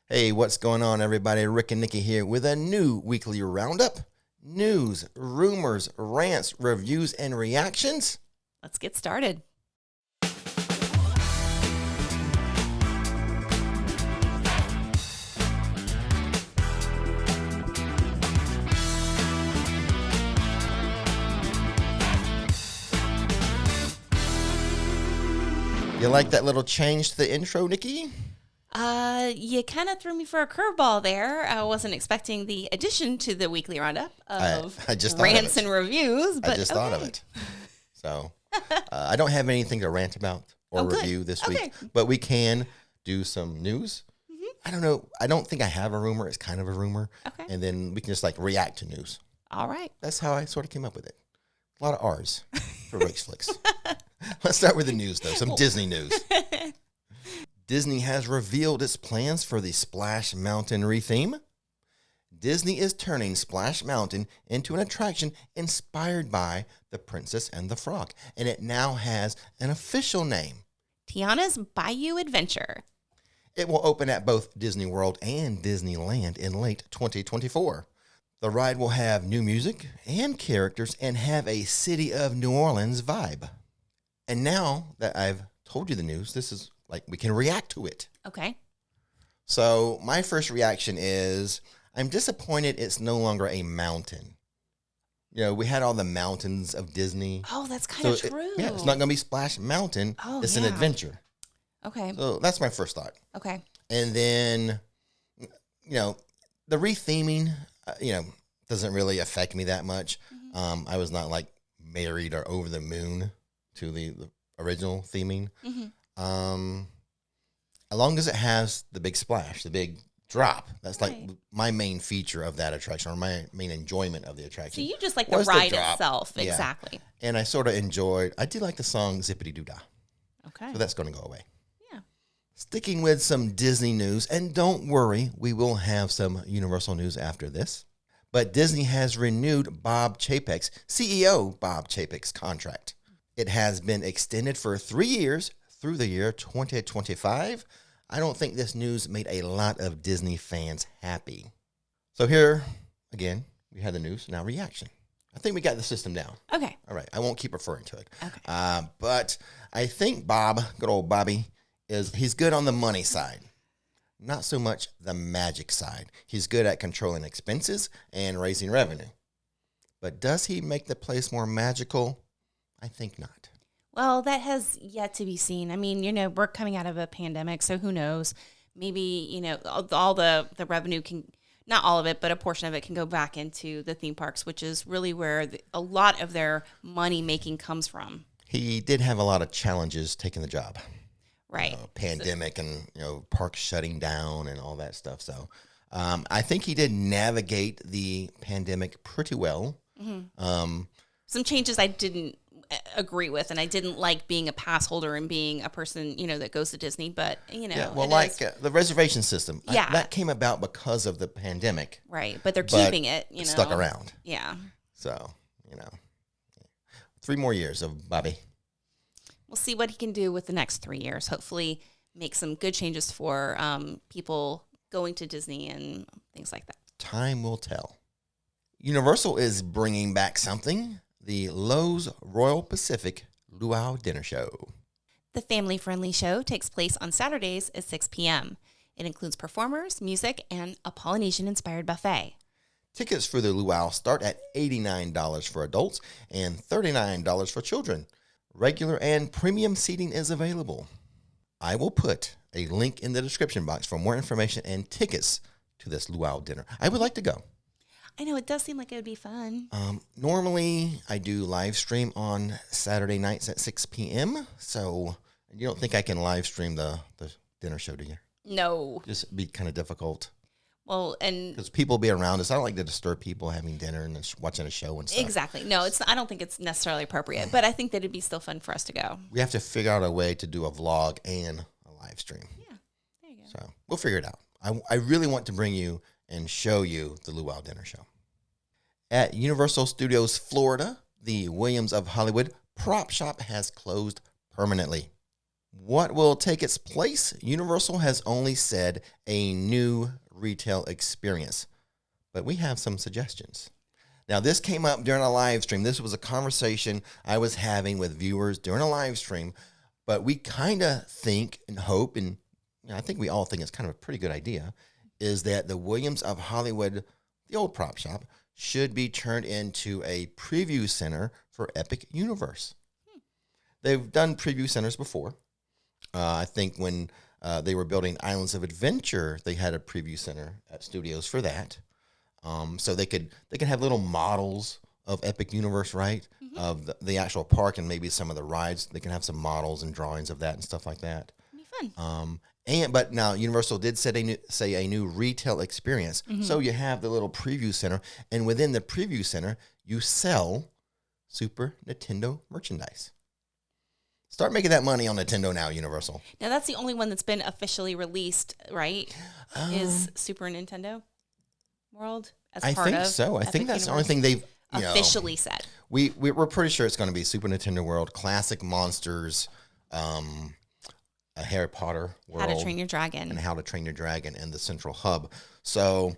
Hey, what's going on, everybody? Rick and Nikki here with a new weekly roundup. News, rumors, rants, reviews, and reactions. Let's get started. You like that little change to the intro, Nikki? You kind of threw me for a curveball there. I wasn't expecting the addition to the weekly roundup of I just rants and reviews. But I just thought of it. So I don't have anything to rant about or review this week, but we can do some news. I don't know. I don't think I have a rumor. It's kind of a rumor. Okay. And then we can just like react to news. All right. That's how I sort of came up with it. A lot of R's for Rix Flix. Let's start with the news, though. Some Disney news. Disney has revealed its plans for the Splash Mountain retheme. Disney is turning Splash Mountain into an attraction inspired by The Princess and the Frog, and it now has an official name. Tiana's Bayou Adventure. It will open at both Disney World and Disneyland in late 2024. The ride will have new music and characters and have a City of New Orleans vibe. And now that I've told you the news, this is like we can react to it. Okay. So my first reaction is I'm disappointed it's no longer a mountain. You know, we had all the mountains of Disney. Oh, that's kind of true. It's not going to be Splash Mountain. Oh, it's an adventure. Okay. So that's my first thought. Okay. And then, the retheming, doesn't really affect me that much. Mm-hmm. I was not like married or over the moon to the original theming. Mm-hmm. As long as it has the big splash, the big drop, that's right. like my main feature of that attraction, or my main enjoyment of the attraction. So you just like the ride itself. Yeah. Exactly. And I sort of I did like the song Zippity Doo Dah. Okay. So that's going to go away. Yeah. Sticking with some Disney news, and don't worry, we will have some Universal news after this. But Disney has renewed Bob Chapek's, CEO Bob Chapek's contract. It has been extended for 3 years through the year 2025. I don't think this news made a lot of Disney fans happy. So here, again, we had the news, now reaction. I think we got the system down. Okay. All right, I won't keep referring to it. Okay. But I think Bob, good old Bobby, he's good on the money side. Not so much the magic side. He's good at controlling expenses and raising revenue. But does he make the place more magical? I think not. Well, that has yet to be seen. I mean, we're coming out of a pandemic, so who knows? Maybe, all the revenue can, not all of it, but a portion of it can go back into the theme parks, which is really where a lot of their money making comes from. He did have a lot of challenges taking the job. Right. Pandemic and, parks shutting down and all that stuff. So I think he did navigate the pandemic pretty well. Mm-hmm. Some changes I didn't agree with, and I didn't like being a pass holder and being a person, that goes to Disney, but, the reservation system. Yeah. That came about because of the pandemic. Right. But they're keeping it, It stuck around. Yeah. So, 3 more years of Bobby. We'll see what he can do with the next 3 years. Hopefully make some good changes for people going to Disney and things like that. Time will tell. Universal is bringing back something, the Lowe's Royal Pacific Luau Dinner Show. The family-friendly show takes place on Saturdays at 6 p.m. It includes performers, music, and a Polynesian-inspired buffet. Tickets for the luau start at $89 for adults and $39 for children. Regular and premium seating is available. I will put a link in the description box for more information and tickets to this luau dinner. I would like to go. I know, it does seem like it would be fun. Normally, I do live stream on Saturday nights at 6 p.m. So you don't think I can live stream the dinner show, do you? No. Just be kind of difficult. Well, and because people will be around us. I don't like to disturb people having dinner and watching a show and stuff. Exactly. No, I don't think it's necessarily appropriate, but I think that it'd be still fun for us to go. We have to figure out a way to do a vlog and a live stream. Yeah, there you go. So we'll figure it out. I really want to bring you and show you the Luau Dinner Show. At Universal Studios Florida, the Williams of Hollywood prop shop has closed permanently. What will take its place? Universal has only said a new retail experience, but we have some suggestions. Now, this came up during a live stream. This was a conversation I was having with viewers during a live stream, but we kind of think and hope, and I think we all think it's kind of a pretty good idea, is that the Williams of Hollywood, the old prop shop, should be turned into a preview center for Epic Universe. They've done preview centers before. I think when they were building Islands of Adventure, they had a preview center at Studios for that. So they could have little models of Epic Universe, right? Mm-hmm. Of the actual park and maybe some of the rides. They can have some models and drawings of that and stuff like that. It'd be fun. But now Universal did say a new retail experience. Mm-hmm. So you have the little preview center, and within the preview center, you sell Super Nintendo merchandise. Start making that money on Nintendo now, Universal. Now that's the only one that's been officially released, right? Is Super Nintendo World as part of I think so. I think that's the only thing they've officially said. We're pretty sure it's going to be Super Nintendo World, Classic Monsters, a Harry Potter World, How to Train Your Dragon, and How to Train Your Dragon, and the Central Hub. So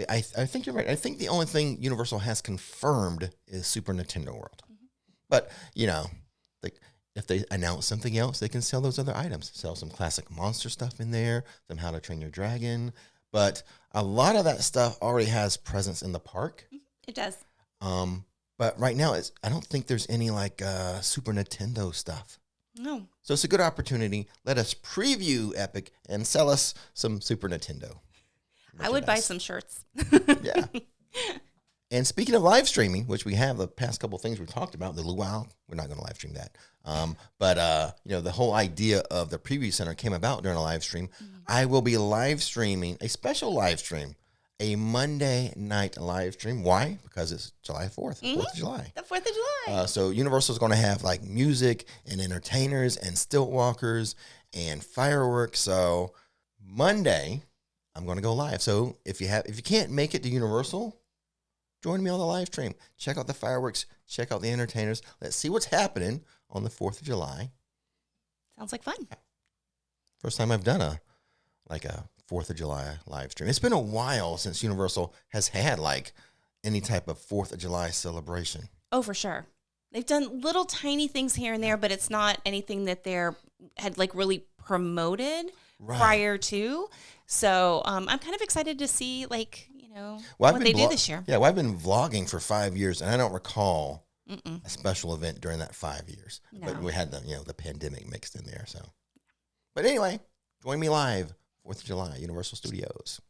I think you're right. I think the only thing Universal has confirmed is Super Nintendo World. Mm-hmm. But if they announce something else, they can sell those other items. Sell some classic monster stuff in there, some How to Train Your Dragon. But a lot of that stuff already has presence in the park. It does. But right now, I don't think there's any Super Nintendo stuff. No. So it's a good opportunity. Let us preview Epic and sell us some Super Nintendo merchandise. I would buy some shirts. Yeah. And speaking of live streaming, which we have the past couple of things we talked about, the luau, we're not going to live stream that. But the whole idea of the preview center came about during a live stream. Mm-hmm. I will be live streaming a special live stream, a Monday night live stream. Why? Because it's July 4th, mm-hmm. 4th of July. The 4th of July. So Universal is going to have music and entertainers and stilt walkers and fireworks. So Monday, I'm going to go live. So if you can't make it to Universal, join me on the live stream. Check out the fireworks. Check out the entertainers. Let's see what's happening on the 4th of July. Sounds like fun. First time I've done a 4th of July live stream. It's been a while since Universal has had any type of 4th of July celebration. Oh, for sure. They've done little tiny things here and there, but it's not anything that had really promoted prior to. So I'm kind of excited to see what they do this year. Yeah, well, I've been vlogging for 5 years, and I don't recall a special event during that 5 years. No. But we had the pandemic mixed in there. So, but anyway, join me live 4th of July, Universal Studios.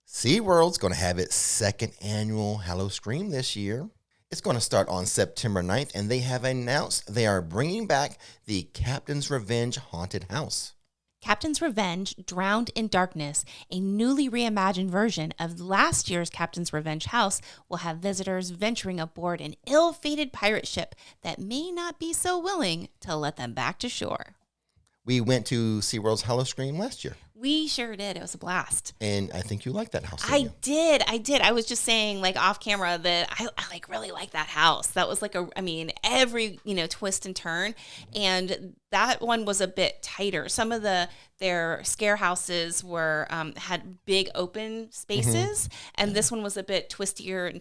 SeaWorld's going to have its second annual Halloween this year. It's going to start on September 9th, and they have announced they are bringing back the Captain's Revenge Haunted House. Captain's Revenge, Drowned in Darkness, a newly reimagined version of last year's Captain's Revenge house, will have visitors venturing aboard an ill-fated pirate ship that may not be so willing to let them back to shore. We went to SeaWorld's Halloween last year. We sure did. It was a blast. And I think you liked that house. I did. I was just saying off camera that I really like that house. That was every, twist and turn. And that one was a bit tighter. Some of their scare houses had big open spaces. Mm-hmm. And this one was a bit twistier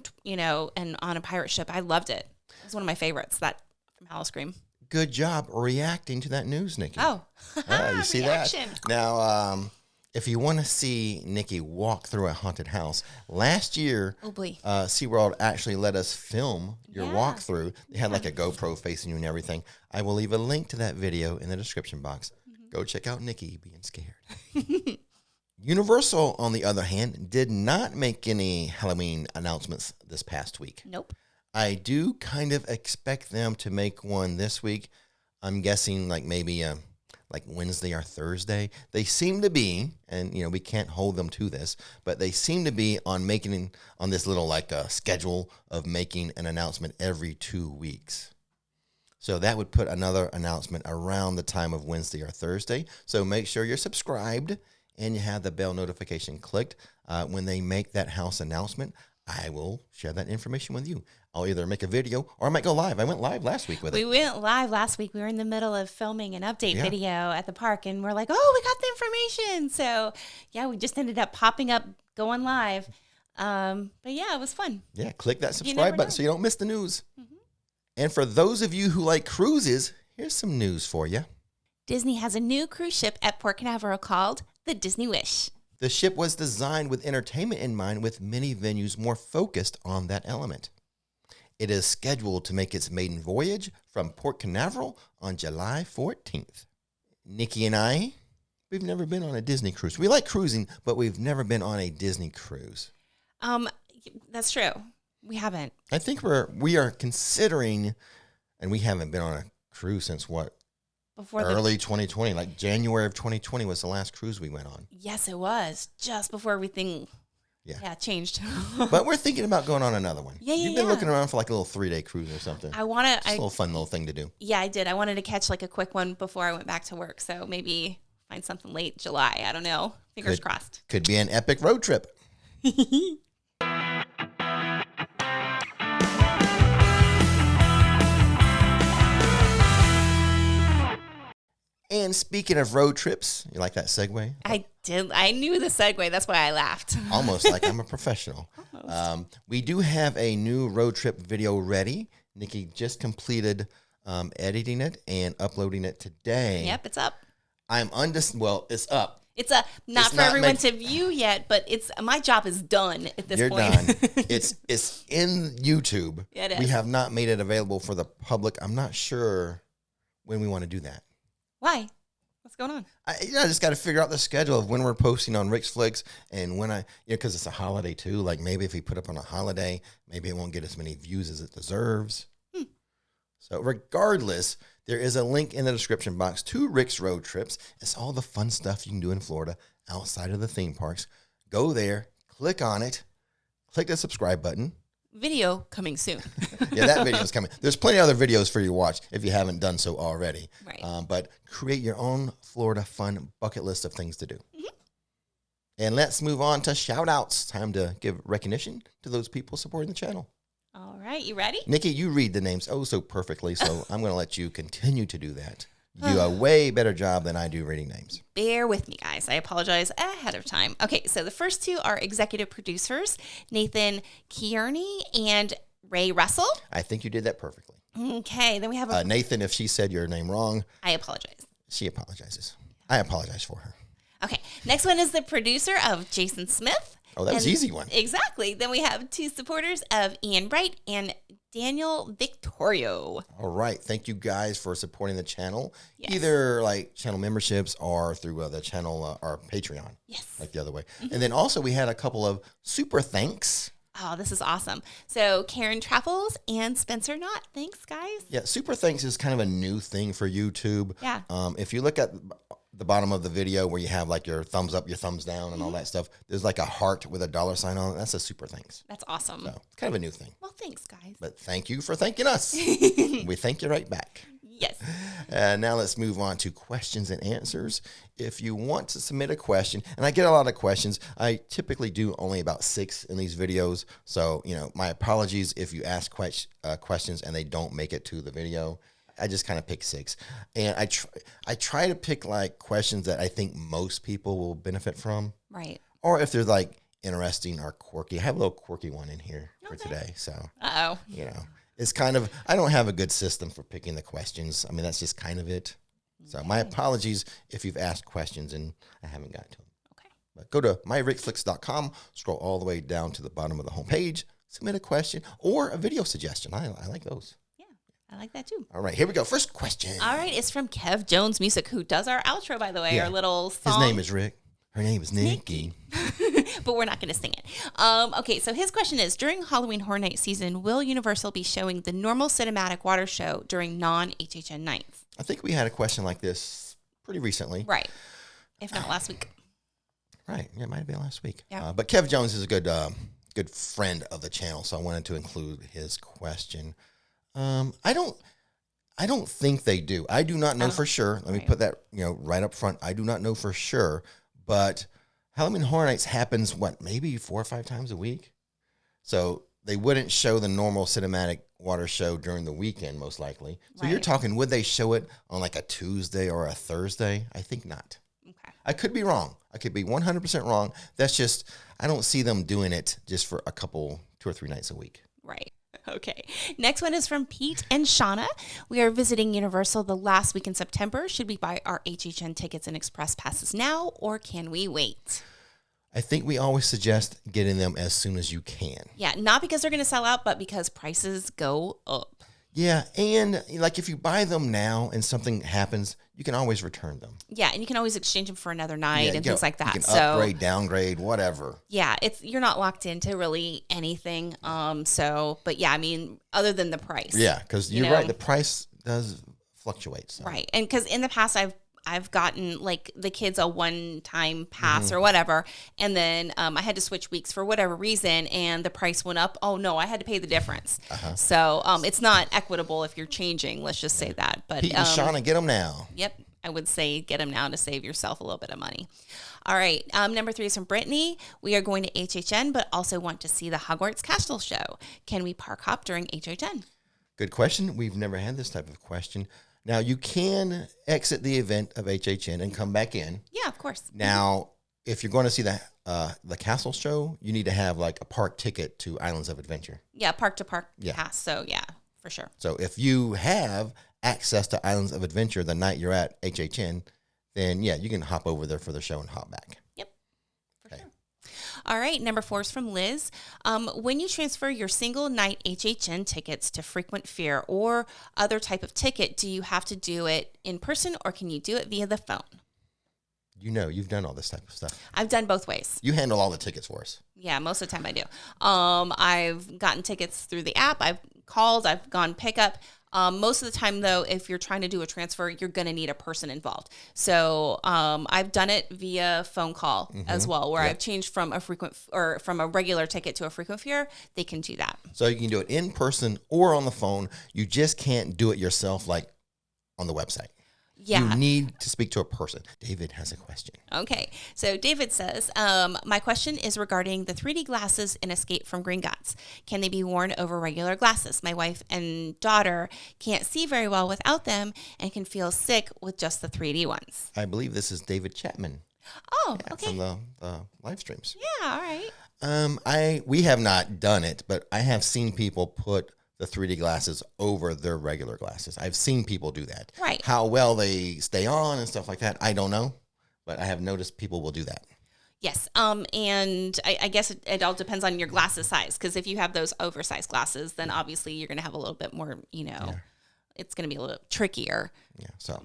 and on a pirate ship. I loved it. It was one of my favorites, that from Halloween. Good job reacting to that news, Nikki. Oh, you see Reaction. That? Now, if you want to see Nikki walk through a haunted house, last year, SeaWorld actually let us film your walkthrough. They had a GoPro facing you and everything. I will leave a link to that video in the description box. Mm-hmm. Go check out Nikki being scared. Universal, on the other hand, did not make any Halloween announcements this past week. Nope. I do kind of expect them to make one this week. I'm guessing maybe Wednesday or Thursday. They seem to be, and we can't hold them to this, but they seem to be on this little schedule of making an announcement every 2 weeks. So that would put another announcement around the time of Wednesday or Thursday. So make sure you're subscribed and you have the bell notification clicked when they make that house announcement. I will share that information with you. I'll either make a video or I might go live. I went live last week with it. We went live last week. We were in the middle of filming an update video at the park, and we're like, oh, we got the information. So, yeah, we just ended up popping up, going live. But, yeah, it was fun. Yeah, click that subscribe button so you don't miss the news. Mm-hmm. And for those of you who like cruises, here's some news for you. Disney has a new cruise ship at Port Canaveral called the Disney Wish. The ship was designed with entertainment in mind, with many venues more focused on that element. It is scheduled to make its maiden voyage from Port Canaveral on July 14th. Nikki and I, we've never been on a Disney cruise. We like cruising, but we've never been on a Disney cruise. That's true. We haven't. I think we are considering, and we haven't been on a cruise since what? Early 2020, like January of 2020 was the last cruise we went on. Yes, it was. Just before everything changed. But we're thinking about going on another one. You've been looking around for like a little 3-day cruise or something. I want to. Just a little fun little thing to do. Yeah, I did. I wanted to catch like a quick one before I went back to work. So maybe find something late July. I don't know. Fingers crossed. Could be an epic road trip. And speaking of road trips, you like that segue? I did. I knew the segue. That's why I laughed. Almost like I'm a professional. We do have a new road trip video ready. Nikki just completed editing it and uploading it today. Yep, it's up. It's up. It's not for everyone to view yet, but my job is done at this point. You're done. It's in YouTube. Yeah, it is. We have not made it available for the public. I'm not sure when we want to do that. Why? What's going on? I just got to figure out the schedule of when we're posting on Rix Flix and when because it's a holiday too. Like maybe if we put up on a holiday, maybe it won't get as many views as it deserves. So regardless, there is a link in the description box to Rick's Road Trips. It's all the fun stuff you can do in Florida outside of the theme parks. Go there, click on it, click the subscribe button. Video coming soon. Yeah, that video is coming. There's plenty of other videos for you to watch if you haven't done so already. Right. But create your own Florida fun bucket list of things to do. Mm-hmm. And let's move on to shout outs. Time to give recognition to those people supporting the channel. All right, you ready? Nikki, you read the names so perfectly, so I'm going to let you continue to do that. You do a way better job than I do reading names. Bear with me, guys. I apologize ahead of time. Okay, so the first two are executive producers, Nathan Kearney and Ray Russell. I think you did that perfectly. Okay, then we have Nathan, if she said your name wrong. I apologize. She apologizes. I apologize for her. Okay, next one is the producer of Jason Smith. Oh, that was an easy one. Exactly. Then we have two supporters of Ian Bright and Daniel Victorio. All right. Thank you guys for supporting the channel. Yes. Either like channel memberships or through the channel or Patreon. Yes. Like the other way. Mm-hmm. And then also we had a couple of super thanks. Oh, this is awesome. So Karen Travels and Spencer Knott. Thanks, guys. Yeah. Super thanks is kind of a new thing for YouTube. Yeah. If you look at the bottom of the video where you have like your thumbs up, your thumbs down, and all that stuff, there's like a heart with a $sign on it. That's a super thanks. That's awesome. So it's kind of a new thing. Well, thanks, guys. But thank you for thanking us. We thank you right back. Yes. Now let's move on to questions and answers. If you want to submit a question, and I get a lot of questions, I typically do only about 6 in these videos. So, my apologies if you ask questions and they don't make it to the video. I just kind of pick 6. And I try to pick like questions that I think most people will benefit from. Right. Or if they're like interesting or quirky. I have a little quirky one in here for today. So, it's kind of, I don't have a good system for picking the questions. I mean, that's just kind of it. So my apologies if you've asked questions and I haven't got to them. Okay. But go to myrixflix.com, scroll all the way down to the bottom of the homepage, submit a question or a video suggestion. I like those. I like that too. All right, here we go. First question. All right, it's from Kev Jones Music, who does our outro, by the way, our little song. His name is Rick. Her name is Nikki. But we're not going to sing it. Okay, so his question is, during Halloween Horror Night season, will Universal be showing the normal cinematic water show during non-HHN nights? I think we had a question like this pretty recently. Right. If not last week. Right. Yeah, it might have been last week. Yeah. But Kev Jones is a good friend of the channel, so I wanted to include his question. I don't think they do. I do not know for sure. Let me put that, right up front. I do not know for sure, but Halloween Horror Nights happens, maybe 4 or 5 times a week? So they wouldn't show the normal cinematic water show during the weekend, most likely. So you're Right. talking, would they show it on like a Tuesday or a Thursday? I think not. Okay. I could be wrong. I could be 100% wrong. That's just, I don't see them doing it just for a couple, 2 or 3 nights a week. Right. Okay. Next one is from Pete and Shauna. We are visiting Universal the last week in September. Should we buy our HHN tickets and express passes now, or can we wait? I think we always suggest getting them as soon as you can. Yeah, not because they're going to sell out, but because prices go up. Yeah, and like if you buy them now and something happens, you can always return them. Yeah, and you can always exchange them for another night Yeah, and things like that. You can So upgrade, downgrade, whatever. yeah, you're not locked into really anything. But yeah, I mean, other than the price. Yeah, because you're right. The price does fluctuate. So. Right. And because in the past I've gotten like the kids a one-time pass or whatever, and then I had to switch weeks for whatever reason, and the price went up. Oh no, I had to pay the difference. So it's not equitable if you're changing. Let's just say that. But Pete and Shauna, get them now. Yep, I would say get them now to save yourself a little bit of money. All right, number 3 is from Brittany. We are going to HHN, but also want to see the Hogwarts Castle show. Can we park hop during HHN? Good question. We've never had this type of question. Now, you can exit the event of HHN and come back in. Yeah, of course. Now, if you're going to see the castle show, you need to have like a park ticket to Islands of Adventure. Yeah, park to park Yeah. pass. So yeah, for sure. So if you have access to Islands of Adventure the night you're at HHN, then yeah, you can hop over there for the show and hop back. Yep, for sure. All right, number 4 is from Liz. When you transfer your single night HHN tickets to frequent fare or other type of ticket, do you have to do it in person or can you do it via the phone? You know, you've done all this type of stuff. I've done both ways. You handle all the tickets for us. Yeah, most of the time I do. I've gotten tickets through the app. I've called. I've gone pickup. Most of the time, though, if you're trying to do a transfer, you're going to need a person involved. So I've done it via phone call as well, where I've changed from a regular ticket to a frequent fare. They can do that. So you can do it in person or on the phone. You just can't do it yourself like on the website. Yeah. You need to speak to a person. David has a question. Okay. So David says, my question is regarding the 3D glasses in Escape from Gringotts. Can they be worn over regular glasses? My wife and daughter can't see very well without them and can feel sick with just the 3D ones. I believe this is David Chapman. Oh, Yeah, okay. from the live streams. Yeah, all right. We have not done it, but I have seen people put the 3D glasses over their regular glasses. I've seen people do that. Right. How well they stay on and stuff like that, I don't know, but I have noticed people will do that. Yes. And I guess it all depends on your glasses size, because if you have those oversized glasses, then obviously you're going to have a little bit more, it's going to be a little trickier. Yeah, so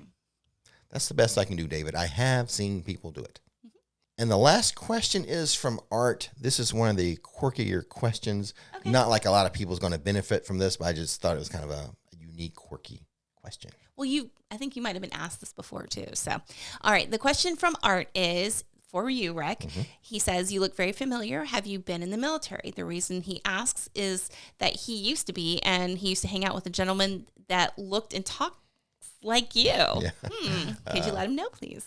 that's the best I can do, David. I have seen people do it. And the last question is from Art. This is one of the quirkier questions. Okay. Not like a lot of people's going to benefit from this, but I just thought it was kind of a unique, quirky question. Well, I think you might have been asked this before too. So, all right. The question from Art is for you, Rick. He says, you look very familiar. Have you been in the military? The reason he asks is that he used to be, and he used to hang out with a gentleman that looked and talked like you. Yeah. Could you let him know, please?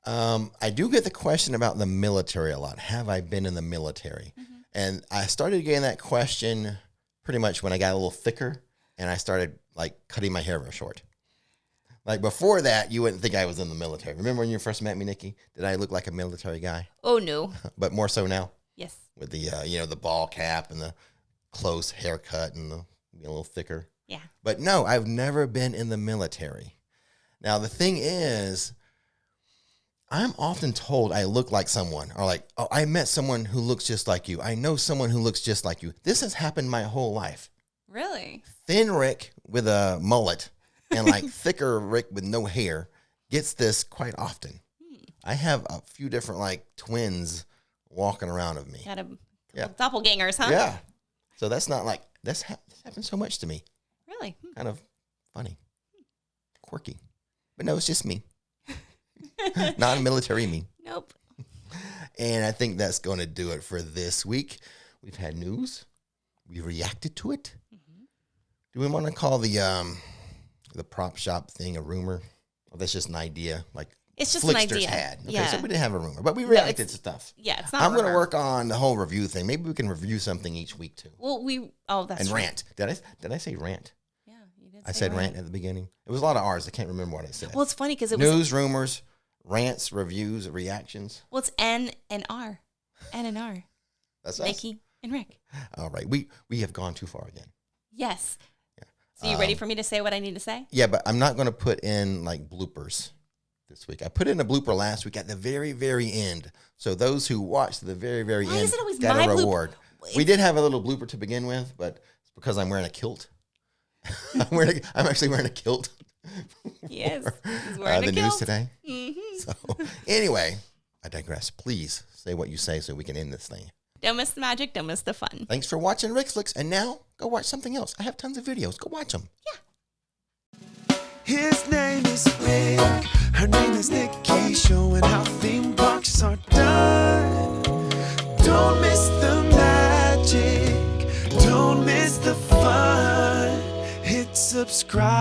I do get the question about the military a lot. Have I been in the military? And I started getting that question pretty much when I got a little thicker and I started like cutting my hair real short. Like before that, you wouldn't think I was in the military. Remember when you first met me, Nikki? Did I look like a military guy? Oh, no. But more so now Yes. with the, the ball cap and the close haircut and a little thicker. Yeah. But no, I've never been in the military. Now, the thing is, I'm often told I look like someone, or like, oh, I met someone who looks just like you. I know someone who looks just like you. This has happened my whole life. Really? Thin Rick with a mullet and like thicker Rick with no hair gets this quite often. I have a few different like twins walking around of me. Got a Yeah. doppelgangers, huh? Yeah. So that's not like, this happened so much to me. Really? Kind of funny, quirky. But no, it's just me. Not military me. Nope. And I think that's going to do it for this week. We've had news. We reacted to it. Do we want to call the prop shop thing a rumor? Or that's just an idea, like It's just an Flixsters idea. had. Okay, Yeah. so we didn't have a rumor, but we reacted to stuff. Yeah, it's not. I'm going to work on the whole review thing. Maybe we can review something each week too. Well, that's and true. rant. Did I say rant? Yeah, you did. I said rant at the beginning. It was a lot of R's. I can't remember what I said. Well, it's funny because it was news, rumors, rants, reviews, reactions. Well, it's N and R. N and R. That's Nikki us. and Rick. All right. We have gone too far again. Yes. Yeah. So you ready for me to say what I need to say? Yeah, but I'm not going to put in like bloopers this week. I put in a blooper last week at the very, very end. So those who watched the very, very Why end is it always got my a reward. blooper? We did have a little blooper to begin with, but it's because I'm wearing a kilt. I'm actually wearing a kilt. Yes, he's wearing the a kilt. news today. Mm-hmm. So anyway, I digress. Please say what you say so we can end this thing. Don't miss the magic. Don't miss the fun. Thanks for watching RixFlix. And now go watch something else. I have tons of videos. Go watch them. Yeah. His name is Rick. Her name is Nikki. Showing how theme parks are done. Don't miss the magic. Don't miss the fun. Hit subscribe.